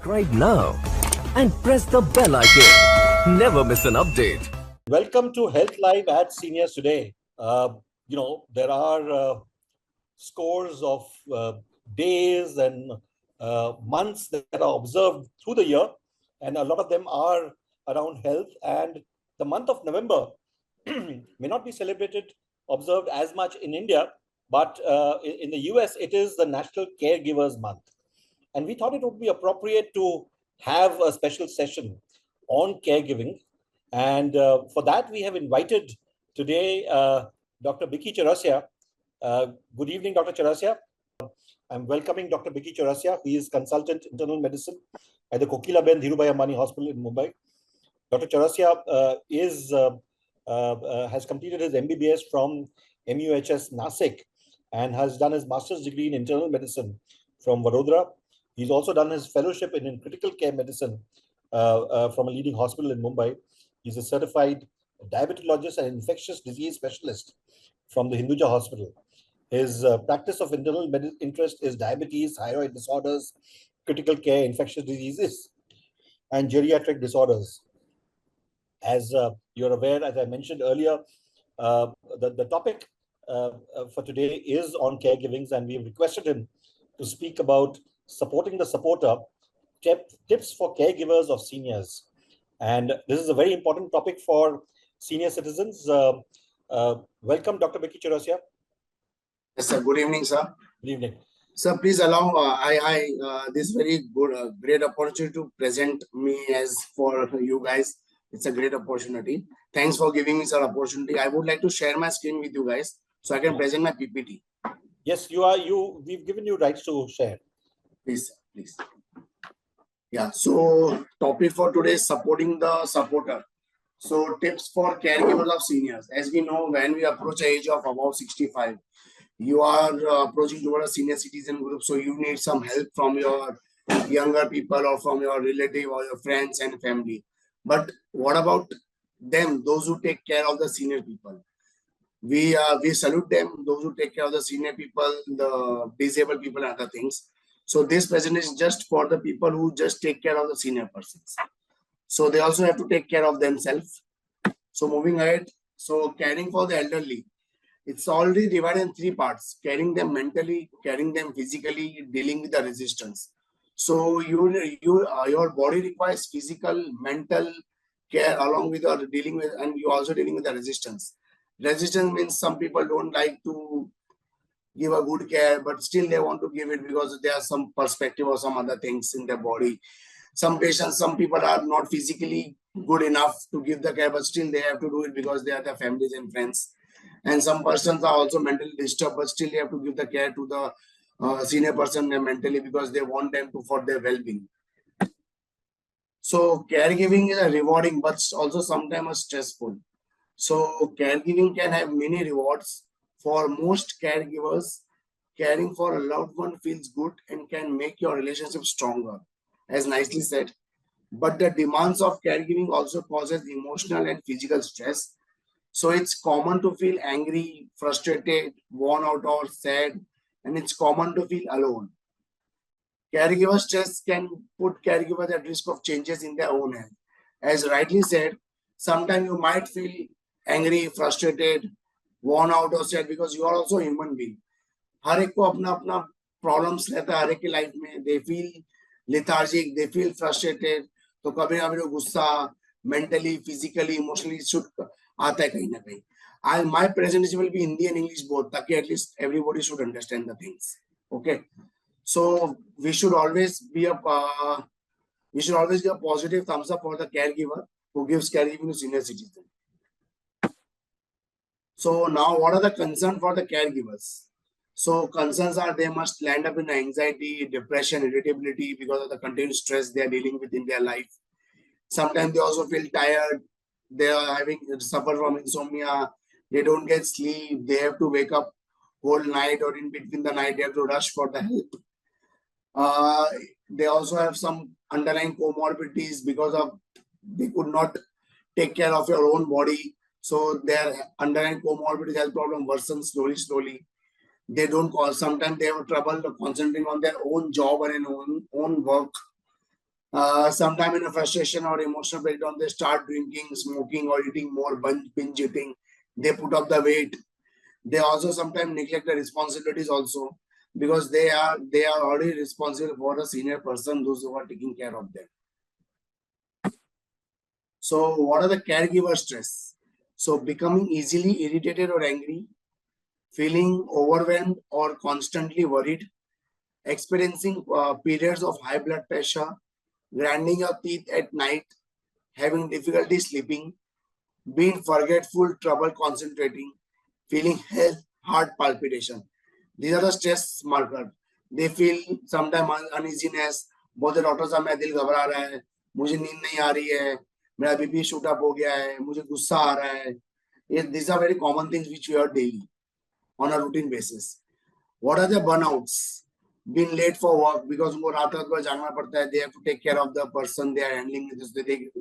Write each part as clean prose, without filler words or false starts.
subscribe now and press the bell icon. Never miss an update. Welcome to Health Live at Seniors Today. There are scores of days and months that are observed through the year, and a lot of them are around health. And the month of November may not be observed as much in India, but in the US, it is the National Caregivers Month. And we thought it would be appropriate to have a special session on caregiving. And for that, we have invited today Dr. Bikky Chaurasia. Good evening, Dr. Chaurasia. I'm welcoming Dr. Bikky Chaurasia, who is consultant internal medicine at the Kokilaben Dhirubhai Ambani Hospital in Mumbai. Dr. Chaurasia has completed his M.B.B.S from MUHS Nasik and has done his master's degree in internal medicine from Vadodra. He's also done his fellowship in critical care medicine from a leading hospital in Mumbai. He's a certified diabetologist and infectious disease specialist from the Hinduja Hospital. His practice of internal interest is diabetes, thyroid disorders, critical care, infectious diseases, and geriatric disorders. As you're aware, as I mentioned earlier, the topic for today is on caregiving, and we've requested him to speak about supporting the supporter, tips for caregivers of seniors. And this is a very important topic for senior citizens. Welcome, Dr. Bikky Chaurasia. Yes, sir. Good evening, sir. Good evening. Sir, please allow this very good, great opportunity to present me as for you guys. It's a great opportunity. Thanks for giving me, sir, opportunity. I would like to share my screen with you guys so I can present my PPT. Yes, we've given you rights to share. Please, please. Yeah, so topic for today is supporting the supporter. So tips for caregivers of seniors. As we know, when we approach the age of about 65, you are approaching toward a senior citizen group. So you need some help from your younger people or from your relative or your friends and family. But what about them, those who take care of the senior people? We salute them, those who take care of the senior people, the disabled people and other things. So this presentation is just for the people who just take care of the senior persons. So they also have to take care of themselves. So moving ahead, so caring for the elderly, it's already divided in three parts: caring them mentally, caring them physically, dealing with the resistance. So your body requires physical, mental care along with your dealing with, and you also dealing with the resistance. Resistance means some people don't like to give a good care, but still they want to give it because there are some perspective or some other things in their body. Some patients, some people are not physically good enough to give the care, but still they have to do it because they are their families and friends. And some persons are also mentally disturbed, but still they have to give the care to the senior person mentally because they want them to for their well-being. So caregiving is a rewarding, but also sometimes stressful. So caregiving can have many rewards. For most caregivers, caring for a loved one feels good and can make your relationship stronger, as nicely said. But the demands of caregiving also causes emotional and physical stress. So it's common to feel angry, frustrated, worn out or sad, and it's common to feel alone. Caregiver stress can put caregivers at risk of changes in their own health. As rightly said, sometimes you might feel angry, frustrated, worn out or sad because you are also a human being. हर एक को अपना अपना problems रहता है हर एक की life में. They feel lethargic, they feel frustrated. तो कभी ना कभी गुस्सा, mentally, physically, emotionally should आता है कहीं ना कहीं. My presentation will be Hindi and English both, ताकि at least everybody should understand the things. Okay. So we should always give a positive thumbs up for the caregiver who gives caregiving to senior citizens. So now what are the concerns for the caregivers? So concerns are they must land up in anxiety, depression, irritability because of the continued stress they are dealing with in their life. Sometimes they also feel tired. They are suffer from insomnia. They don't get sleep. They have to wake up whole night or in between the night. They have to rush for the help. They also have some underlying comorbidities because of they could not take care of your own body. So their underlying comorbid health problem worsens slowly. They don't cause, sometimes they have trouble concentrating on their own job and own work. Sometime in a frustration or emotional breakdown, they start drinking, smoking, or eating more, binge eating. They put up the weight. They also sometimes neglect the responsibilities also, because they are already responsible for the senior person, those who are taking care of them. So what are the caregiver stress? So becoming easily irritated or angry, feeling overwhelmed or constantly worried, experiencing periods of high blood pressure, grinding your teeth at night, having difficulty sleeping, being forgetful, trouble concentrating, feeling heart palpitation. These are the stress markers. They feel sometimes uneasiness. बोलते doctor साहब मेरा दिल घबरा रहा है, मुझे नींद नहीं आ रही है, मेरा बीपी शूट अप हो गया है, मुझे गुस्सा आ रहा है. These are very common things which we hear daily on a routine basis. What are the burnouts? Being late for work because उनको रात रात भर जागना पड़ता है. They have to take care of the person they are handling.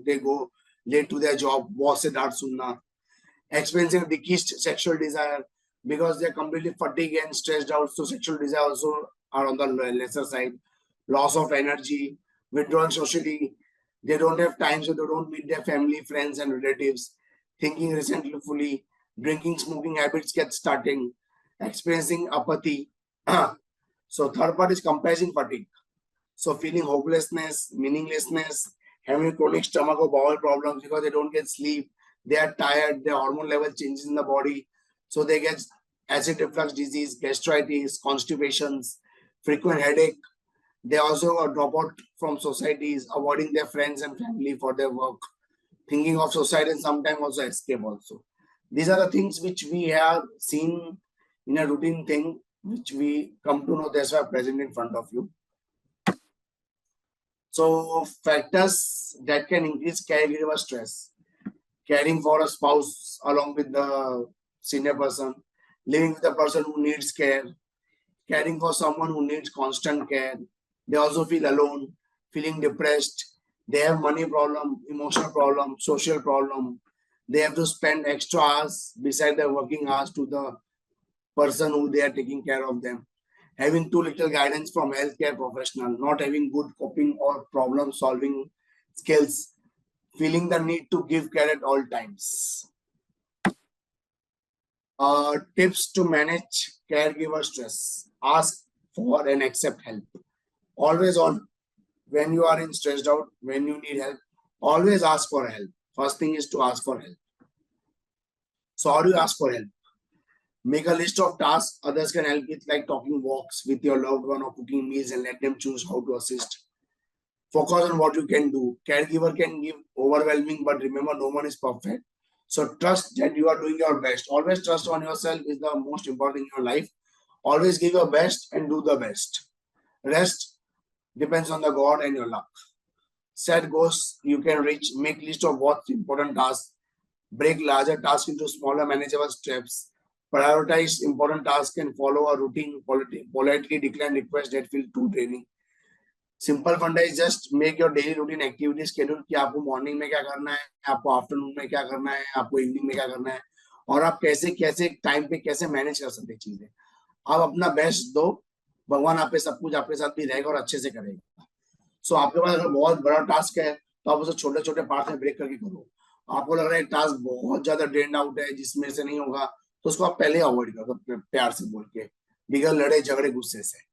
They go late to their job. Boss से डांट सुनना. Experiencing decreased sexual desire because they are completely fatigued and stressed out. So sexual desire also are on the lesser side. Loss of energy, withdrawing socially. They don't have time, so they don't meet their family, friends, and relatives. Thinking resentfully, drinking, smoking habits get starting. Experiencing apathy. So third part is comparison fatigue. So feeling hopelessness, meaninglessness, having chronic stomach or bowel problems because they don't get sleep. They are tired, their hormone level changes in the body. So they get acid reflux disease, gastritis, constipations, frequent headache. They also drop out from societies, avoiding their friends and family for their work, thinking of suicide and sometimes also escape also. These are the things which we have seen in a routine thing, which we come to know. That's why I'm present in front of you. So factors that can increase caregiver stress: caring for a spouse along with the senior person, living with a person who needs care, caring for someone who needs constant care. They also feel alone, feeling depressed. They have money problem, emotional problem, social problem. They have to spend extra hours beside their working hours to the person who they are taking care of them. Having too little guidance from healthcare professional, not having good coping or problem solving skills, feeling the need to give care at all times. Tips to manage caregiver stress: ask for and accept help. Always on, when you are in stressed out, when you need help, always ask for help. First thing is to ask for help. So how do you ask for help? Make a list of tasks others can help with, like talking walks with your loved one or cooking meals, and let them choose how to assist. Focus on what you can do. Caregiver can give overwhelming, but remember, no one is perfect. So trust that you are doing your best. Always trust on yourself is the most important in your life. Always give your best and do the best. Rest depends on the God and your luck. Set goals you can reach. Make list of what's important tasks. Break larger tasks into smaller manageable steps. Prioritize important tasks and follow a routine. Politely decline requests that feel too draining. Simple funda is just make your daily routine activity schedule कि आपको morning में क्या करना है, आपको afternoon में क्या करना है, आपको इवनिंग में क्या करना है, और आप कैसे कैसे टाइम पे कैसे मैनेज कर सकते चीजें. आप अपना बेस्ट दो, भगवान आप पे सब कुछ आपके साथ भी रहेगा और अच्छे से करेगा. सो आपके पास अगर बहुत बड़ा टास्क है तो आप उसे छोटे छोटे पार्ट में ब्रेक करके करो. आपको लग रहा है टास्क बहुत ज्यादा ड्रेन आउट है जिसमें से नहीं होगा, तो उसको आप पहले अवॉइड कर दो प्यार से बोल के, बिगड़ लड़े झगड़े गुस्से से.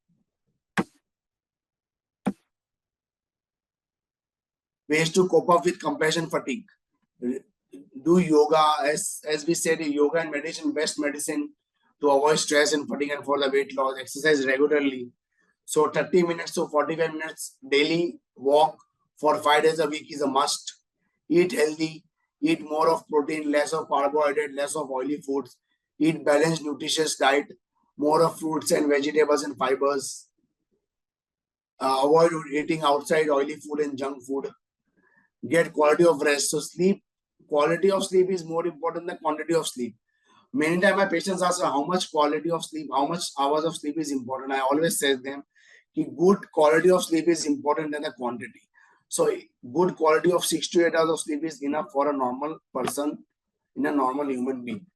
Ways to cope up with compassion fatigue: do yoga. As we said, yoga and meditation best medicine to avoid stress and fatigue and for the weight loss. Exercise regularly, so 30 minutes to 45 minutes daily walk for 5 days a week is a must. Eat healthy, eat more of protein, less of carbohydrate, less of oily foods. Eat balanced nutritious diet, more of fruits and vegetables and fibers. Avoid eating outside oily food and junk food. Get quality of rest. So sleep, quality of sleep is more important than quantity of sleep. Many times my patients ask how much quality of sleep, how much hours of sleep is important. I always say them that good quality of sleep is important than the quantity. So good quality of 6 to 8 hours of sleep is enough for a normal person, in a normal human being.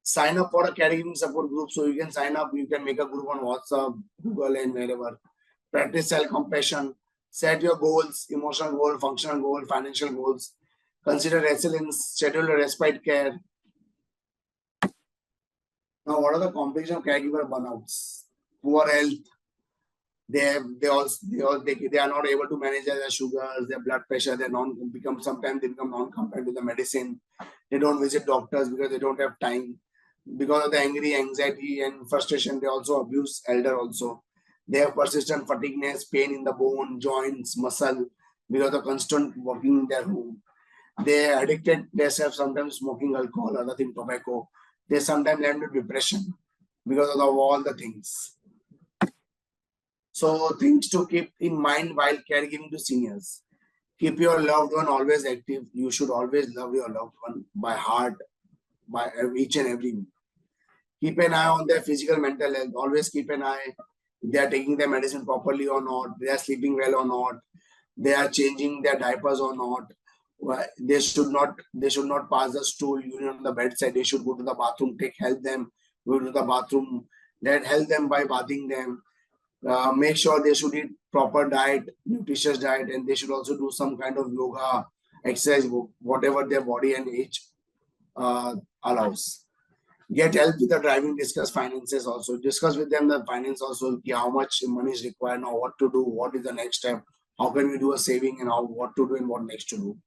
Sign up for a caregiving support group. So you can sign up, you can make a group on WhatsApp, Google and wherever. Practice self-compassion. Set your goals, emotional goal, functional goal, financial goals. Consider resilience, schedule a respite care. Now, what are the complications of caregiver burnouts? Poor health. They are not able to manage their sugars, their blood pressure. Sometimes they become non-compliant with the medicine. They don't visit doctors because they don't have time. Because of the anxiety and frustration, they also abuse elder also. They have persistent fatigueness, pain in the bone, joints, muscle, because of constant working in their home. They are addicted. They have sometimes smoking alcohol, other thing, tobacco. They sometimes end with depression because of all the things. So things to keep in mind while caregiving to seniors. Keep your loved one always active. You should always love your loved one by heart, by each and every week. Keep an eye on their physical, mental health. Always keep an eye if they are taking their medicine properly or not, they are sleeping well or not, they are changing their diapers or not. They should not pass the stool urine on the bedside. They should go to the bathroom, help them go to the bathroom, help them by bathing them. Make sure they should eat proper diet, nutritious diet, and they should also do some kind of yoga, exercise, whatever their body and age allows. Get help with the driving, discuss finances also. Discuss with them the finance also, how much money is required now, what to do, what is the next step, how can we do a saving and what to do and what next to do.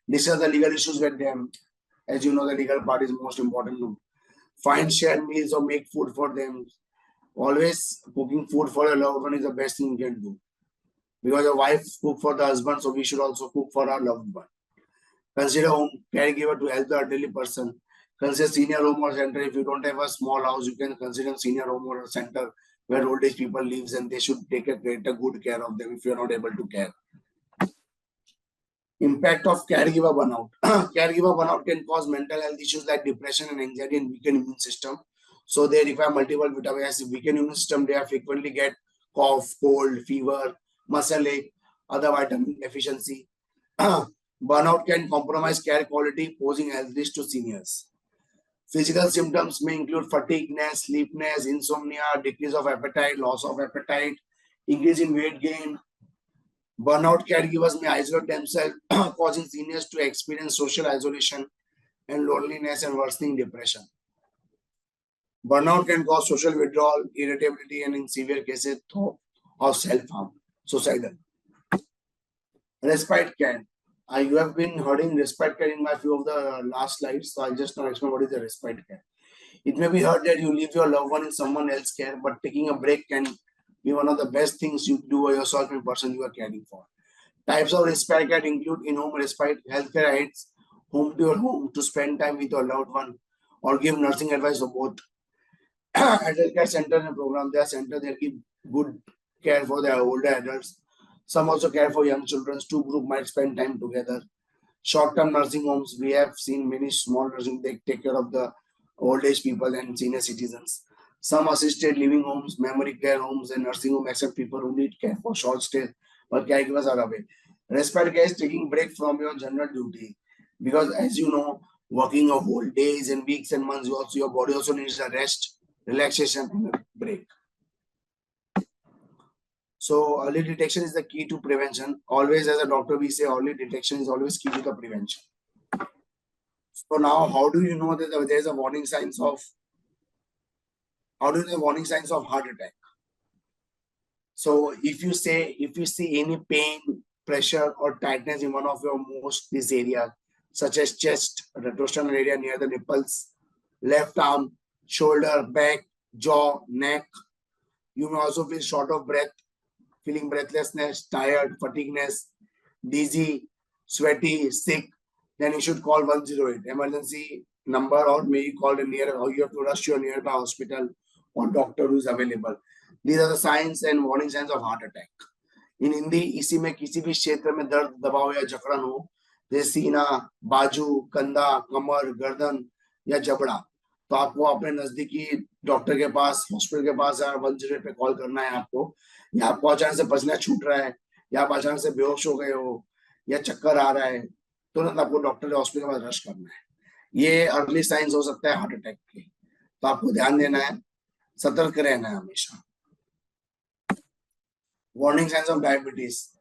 Discuss the legal issues with them. As you know, the legal part is most important. Find shared meals or make food for them. Always cooking food for a loved one is the best thing you can do. Because a wife cook for the husband, so we should also cook for our loved one. Consider home caregiver to help the elderly person. Consider senior home or center. If you don't have a small house, you can consider senior home or a center where old age people lives, and they should take a good care of them if you are not able to care. Impact of caregiver burnout. Caregiver burnout can cause mental health issues like depression and anxiety and weakened immune system. So they require multiple vitamins. Weakened immune system, they frequently get cough, cold, fever, muscle ache, other vitamin deficiency. Burnout can compromise care quality, posing health risks to seniors. Physical symptoms may include fatigueness, sleepiness, insomnia, decrease of appetite, loss of appetite, increase in weight gain. Burnout caregivers may isolate themselves, causing seniors to experience social isolation and loneliness and worsening depression. Burnout can cause social withdrawal, irritability, and in severe cases, thought of self-harm, suicidal. Respite care. You have been hearing respite care in my few of the last slides, so I'll just now explain what is the respite care. It may be heard that you leave your loved one in someone else's care, but taking a break can be one of the best things you do for yourself and person you are caring for. Types of respite care include in-home respite, healthcare aids, home to your home to spend time with your loved one, or give nursing advice or both. Adult care center and program, they are center that give good care for their older adults. Some also care for young children. Two groups might spend time together. Short-term nursing homes, we have seen many small nursing, they take care of the old age people and senior citizens. Some assisted living homes, memory care homes, and nursing homes accept people who need care for short stay, but caregivers are away. Respite care is taking break from your general duty, because as you know, working a whole days and weeks and months, your body also needs a rest, relaxation, and a break. So early detection is the key to prevention. Always, as a doctor, we say early detection is always key to the prevention. So now, how do you know that there is a warning signs of? How do you know warning signs of heart attack? So if you see any pain, pressure, or tightness in one of your most this area, such as chest, retrosternal area near the nipples, left arm, shoulder, back, jaw, neck. You may also feel short of breath, feeling breathlessness, tired, fatigueness, dizzy, sweaty, sick. Then you should call 108 emergency number, or maybe call or you have to rush to a nearby hospital or doctor who is available. These are the signs and warning signs of heart attack. In Hindi, इसी में किसी भी क्षेत्र में दर्द, दबाव या जकड़न हो, जैसे सीना, बाजू, कंधा, कमर, गर्दन या जबड़ा, तो आपको अपने नजदीकी डॉक्टर के पास, हॉस्पिटल के पास 108 पे कॉल करना है आपको. या आपको अचानक से पसीना छूट रहा है, या आप अचानक से बेहोश हो गए हो, या चक्कर आ रहा है, तुरंत आपको डॉक्टर के हॉस्पिटल के पास रश करना है. ये अर्ली साइंस हो सकता है हार्ट अटैक के, तो आपको ध्यान देना है, सतर्क रहना है हमेशा. Warning signs of diabetes.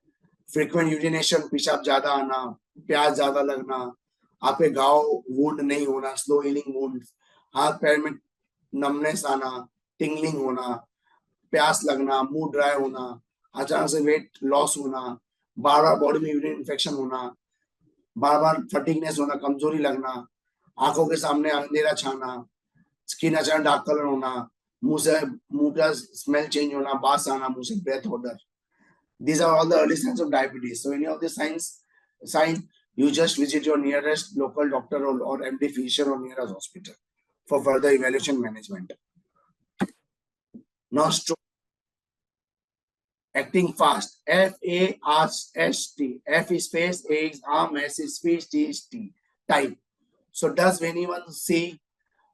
frequent urination, पेशाब ज्यादा आना, प्यास ज्यादा लगना, आपके घाव वुंड नहीं होना, स्लो हीलिंग वुंड, हाथ पैर में नमनेस आना, टिंगलिंग होना, प्यास लगना, मुंह ड्राई होना, अचानक से वेट लॉस होना, बार बार बॉडी में यूरिन इन्फेक्शन होना, बार बार फटीगनेस होना, कमजोरी लगना, आंखों के सामने अंधेरा छाना, स्किन अचानक डार्क कलर होना, मुंह का स्मेल चेंज होना, बास आना, मुंह से breath odour. These are all the early signs of diabetes. So any of these signs, you just visit your nearest local doctor or MD physician or nearest hospital for further evaluation management. Now stroke. Acting fast. F-A-S-T. F is face, A is arm, S is speech, T is T. Type. So does anyone see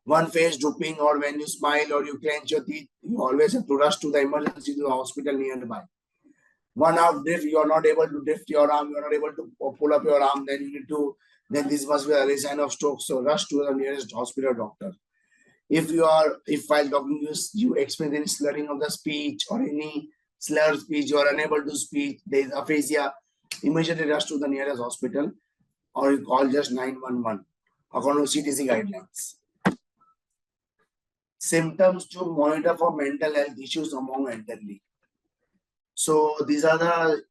one face drooping, or when you smile or you clench your teeth, you always have to rush to the emergency to the hospital nearby. One arm drift, you are not able to drift your arm, you are not able to pull up your arm, then you need to, then this must be a sign of stroke. So rush to the nearest hospital doctor. If while talking you experience any slurring of the speech or any slurred speech, you are unable to speak, there is aphasia, immediately rush to the nearest hospital or you call just 911 according to CTC guidelines. Symptoms to monitor for mental health issues among elderly. So these are the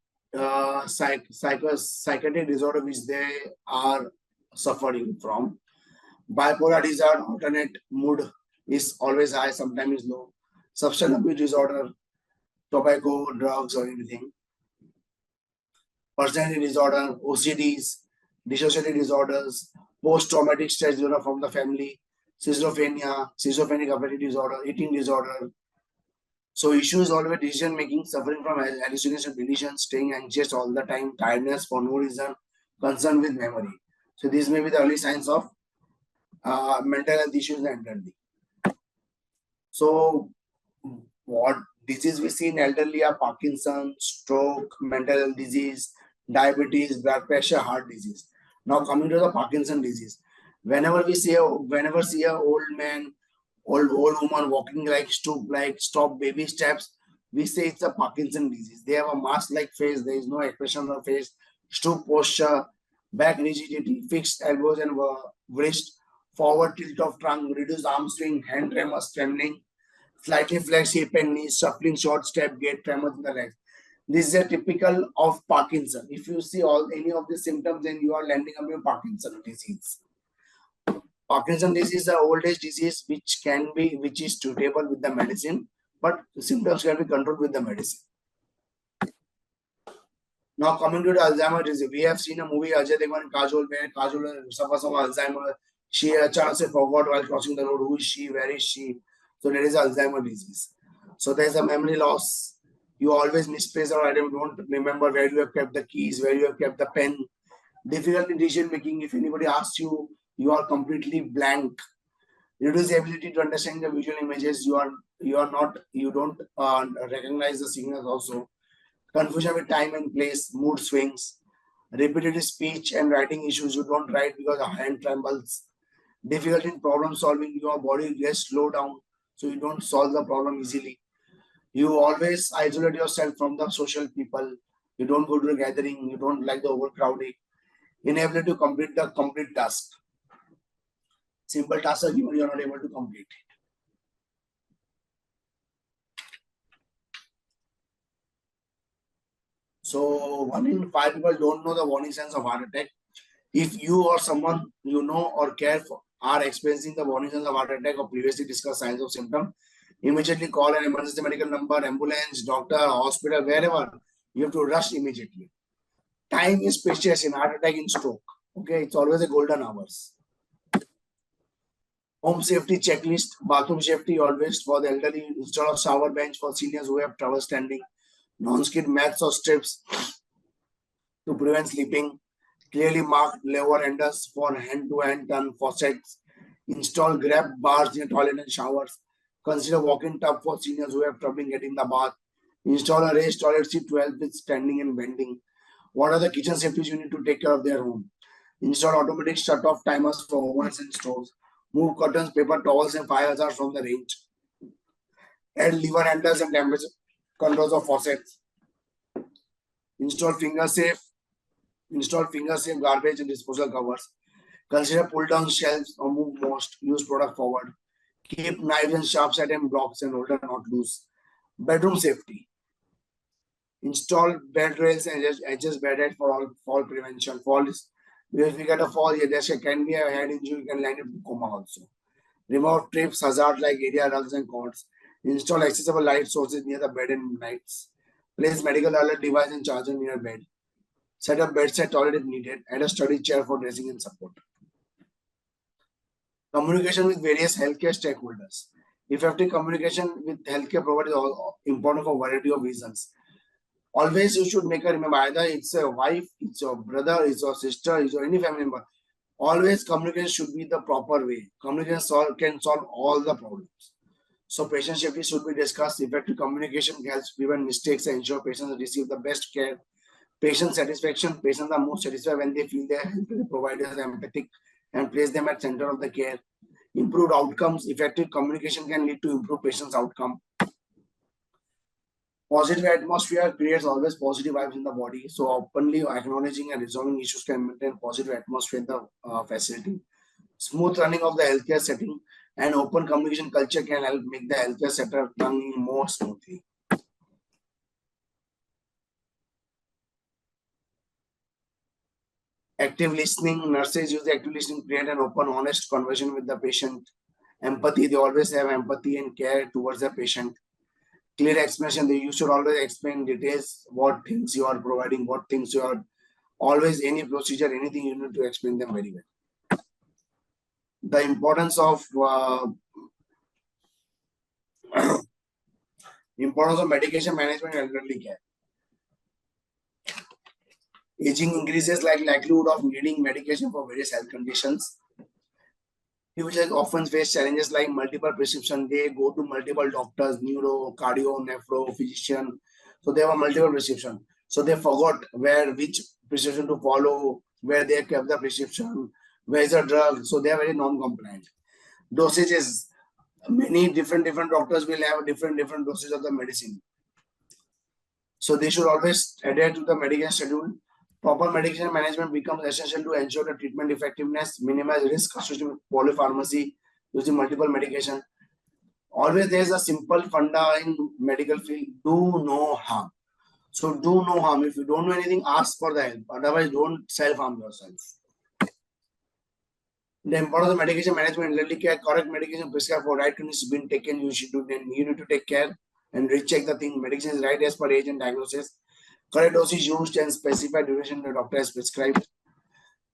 psychiatric disorder which they are suffering from. Bipolar disorder, alternate mood is always high, sometimes low. Substance abuse disorder, tobacco, drugs or anything. Personality disorder, OCDs, dissociative disorders, post-traumatic stress disorder from the family, schizophrenia, schizophrenic affective disorder, eating disorder. So issues always decision making, suffering from hallucination, delusion, staying anxious all the time, tiredness for no reason, concern with memory. So these may be the early signs of mental health issues in elderly. So what disease we see in elderly are Parkinson, stroke, mental health disease, diabetes, blood pressure, heart disease. Now coming to the Parkinson disease, whenever see a old man, old woman walking like stoop, like stop baby steps, we say it's a Parkinson disease. They have a mask-like face. There is no expression on the face. Stoop posture, back rigidity, fixed elbows and wrist, forward tilt of trunk, reduced arm swing, hand tremors, trembling, slightly flexed hip and knees, shuffling short step, gait, tremors in the legs. This is a typical of Parkinson. If you see any of these symptoms, then you are landing up in Parkinson disease. Parkinson disease is an old age disease which is treatable with the medicine, but the symptoms can be controlled with the medicine. Now coming to the Alzheimer's disease, we have seen a movie Ajay Devgn and Kajol where Kajol suffers from Alzheimer's. She a chance forgot while crossing the road who is she, where is she. So there is Alzheimer's disease. So there is a memory loss. You always misplace or item, don't remember where you have kept the keys, where you have kept the pen. Difficulty in decision making. If anybody asks you, you are completely blank. Reduced ability to understand the visual images. You don't recognize the signals also. Confusion with time and place, mood swings, repetitive speech and writing issues. You don't write because the hand trembles. Difficulty in problem solving. Your body gets slowed down, so you don't solve the problem easily. You always isolate yourself from the social people. You don't go to a gathering. You don't like the overcrowding. Inability to complete the complete task. Simple tasks are given, you are not able to complete it. So 1 in 5 people don't know the warning signs of heart attack. If you or someone you know or care for are experiencing the warning signs of heart attack or previously discussed signs of symptom, immediately call an emergency medical number, ambulance, doctor, hospital, wherever. You have to rush immediately. Time is precious in heart attack, in stroke. Okay, it's always a golden hours. Home safety checklist, bathroom safety always for the elderly, install a shower bench for seniors who have trouble standing, non-skid mats or strips to prevent sleeping, clearly marked lever handles for hand-to-hand turn faucets, install grab bars in toilet and showers, consider walk-in tub for seniors who have trouble getting the bath, install a raised toilet seat to help with standing and bending. What are the kitchen safeties you need to take care of their home? Install automatic shut-off timers for ovens and stoves. Move curtains, paper towels, and fire hazards from the range. Add lever handles and temperature controls of faucets. Install finger safe garbage and disposal covers. Consider pull down shelves or move most. Use product forward. Keep knives and sharp item blocks and holder not loose. Bedroom safety. Install bed rails and adjust bed height for all fall prevention. If you get a fall, there can be a head injury, you can land in coma also. Remove trips, hazard like area rugs and cords. Install accessible light sources near the bed and nights. Place medical alert device and charger near bed. Set up bedside toilet if needed. Add a study chair for dressing and support. Communication with various healthcare stakeholders. Effective communication with healthcare providers is important for a variety of reasons. Always you should make a remember, either it's a wife, it's your brother, it's your sister, it's your any family member. Always communication should be the proper way. Communication can solve all the problems. So patient safety should be discussed. Effective communication helps prevent mistakes and ensure patients receive the best care. Patient satisfaction. Patients are most satisfied when they feel their healthcare providers are empathic and place them at center of the care. Improved outcomes. Effective communication can lead to improved patient's outcome. Positive atmosphere creates always positive vibes in the body. So openly acknowledging and resolving issues can maintain positive atmosphere in the facility. Smooth running of the healthcare setting and open communication culture can help make the healthcare sector running more smoothly. Active listening. Nurses use active listening to create an open, honest conversation with the patient. Empathy. They always have empathy and care towards the patient. Clear explanation. You should always explain details, what things you are providing, what things you are, always any procedure, anything you need to explain them very well. The importance of medication management and elderly care. Aging increases like likelihood of needing medication for various health conditions. People often face challenges like multiple prescription. They go to multiple doctors, neuro, cardio, nephro, physician. So they have a multiple prescription. So they forgot which prescription to follow, where they kept the prescription, where is the drug. So they are very non-compliant. Dosages. Many different doctors will have different doses of the medicine. So they should always adhere to the medication schedule. Proper medication management becomes essential to ensure the treatment effectiveness, minimize risk associated with polypharmacy, using multiple medication. Always there is a simple funda in medical field: do no harm. So do no harm. If you don't know anything, ask for the help. Otherwise, don't self-harm yourself. The importance of medication management, elderly care, correct medication prescribed for right conditions been taken. You need to take care and recheck the thing. Medication is right as per age and diagnosis. Correct dosage used and specified duration the doctor has prescribed.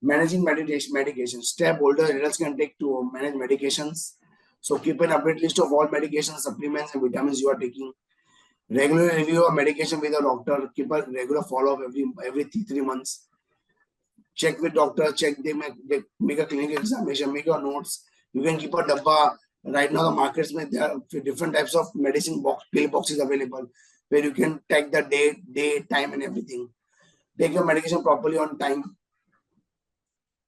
Managing medication. Step older adults can take to manage medications. So keep an update list of all medications, supplements, and vitamins you are taking. Regular review of medication with a doctor. Keep a regular follow-up every 3 months. Check with doctor. They make a clinical examination. Make your notes. You can keep a dabba. Right now, the markets there are different types of medicine pill boxes available, where you can take the date, time, and everything. Take your medication properly on time.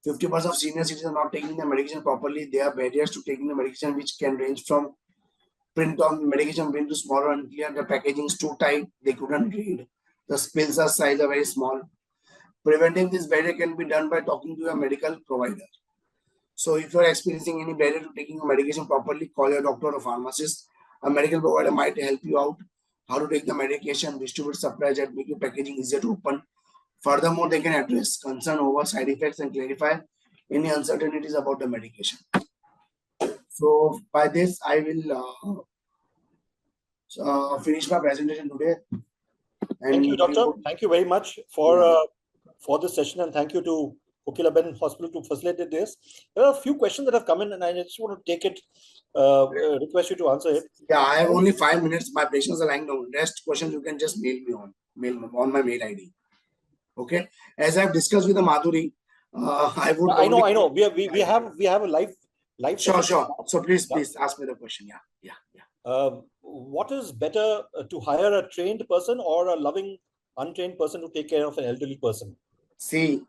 50% of senior citizens are not taking the medication properly. There are barriers to taking the medication, which can range from print on medication print to smaller and unclear. The packaging is too tight. They couldn't read. The pills are size are very small. Preventing this barrier can be done by talking to a medical provider. So if you are experiencing any barrier to taking your medication properly, call your doctor or pharmacist. A medical provider might help you out how to take the medication, distribute supplies, and make your packaging easier to open. Furthermore, they can address concern over side effects and clarify any uncertainties about the medication. So by this, I will finish my presentation today. And thank you, doctor. Thank you very much for this session, and thank you to Kokilaben Hospital to facilitate this. There are a few questions that have come in, and I just want to take it. Request you to answer it. Yeah, I have only 5 minutes. My patients are lying down. Rest questions you can just mail me on my mail ID. Okay. As I've discussed with the Madhuri, I would. I know. We have a live. Sure. So please ask me the question. Yeah. What is better, to hire a trained person or a loving, untrained person to take care of an elderly person? See,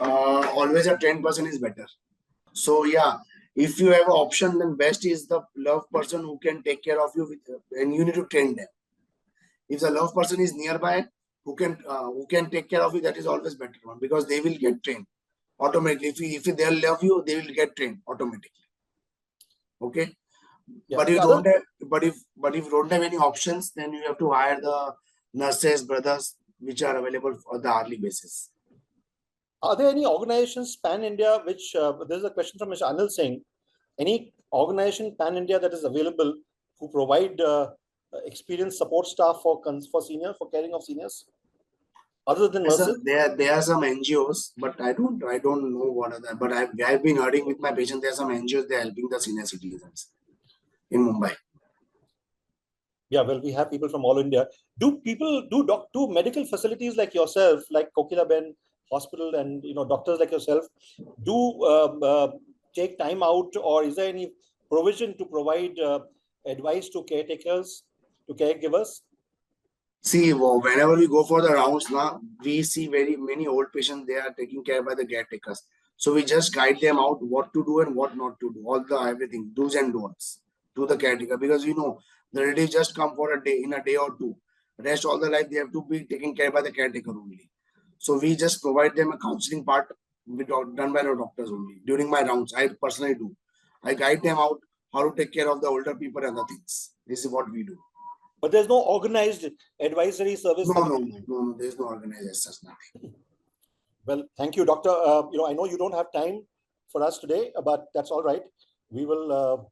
always a trained person is better. So yeah, if you have an option, then best is the loved person who can take care of you and you need to train them. If the loved person is nearby, who can take care of you, that is always better one, because they will get trained automatically. If they love you, they will get trained automatically. Okay. Yeah. But you don't have, but if you don't have any options, then you have to hire the nurses, brothers, which are available for the hourly basis. Are there any organizations pan-India which, there's a question from Mr. Anil Singh, any organization pan-India that is available who provide experienced support staff for seniors, for caring of seniors, other than Yes, nurses? sir, there are some NGOs, but I don't know what are that. But I've been hearing with my patients, there are some NGOs, they're helping the senior citizens in Mumbai. Yeah, well, we have people from all India. Do medical facilities like yourself, like Kokilaben Hospital, and doctors like yourself, do take time out, or is there any provision to provide advice to caretakers, to caregivers? See, whenever we go for the rounds now, we see very many old patients, they are taken care by the caretakers. So we just guide them out what to do and what not to do, all the everything, do's and don'ts to the caretaker, because the relatives just come for a day, in a day or two. Rest all the life, they have to be taken care by the caretaker only. So we just provide them a counseling part done by the doctors only. During my rounds, I personally do. I guide them out how to take care of the older people and other things. This is what we do. But there's no organized advisory service? No, there's no organized as such, nothing. Well, thank you, Doctor. I know you don't have time for us today, but that's all right. We will,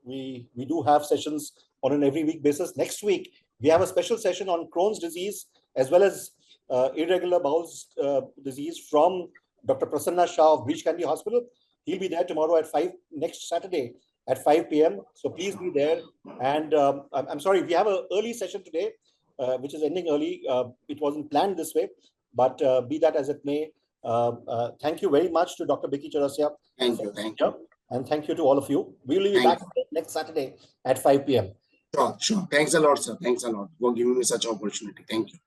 we do have sessions on an every week basis. Next week, we have a special session on Crohn's disease as well as irregular bowel disease from Dr. Prasanna Shah of Breach Candy Hospital. He'll be there tomorrow at 5, next Saturday at 5 p.m. So please be there. And I'm sorry, we have an early session today, which is ending early. It wasn't planned this way, but be that as it may, thank you very much to Dr. Bikky Chaurasia. Thank you. And thank you to all of you. We will be back next Saturday at 5 p.m. Sure. Thanks a lot, sir. Thanks a lot for giving me such an opportunity. Thank you.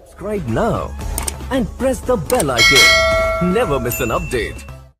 Subscribe now and press the bell icon. Never miss an update.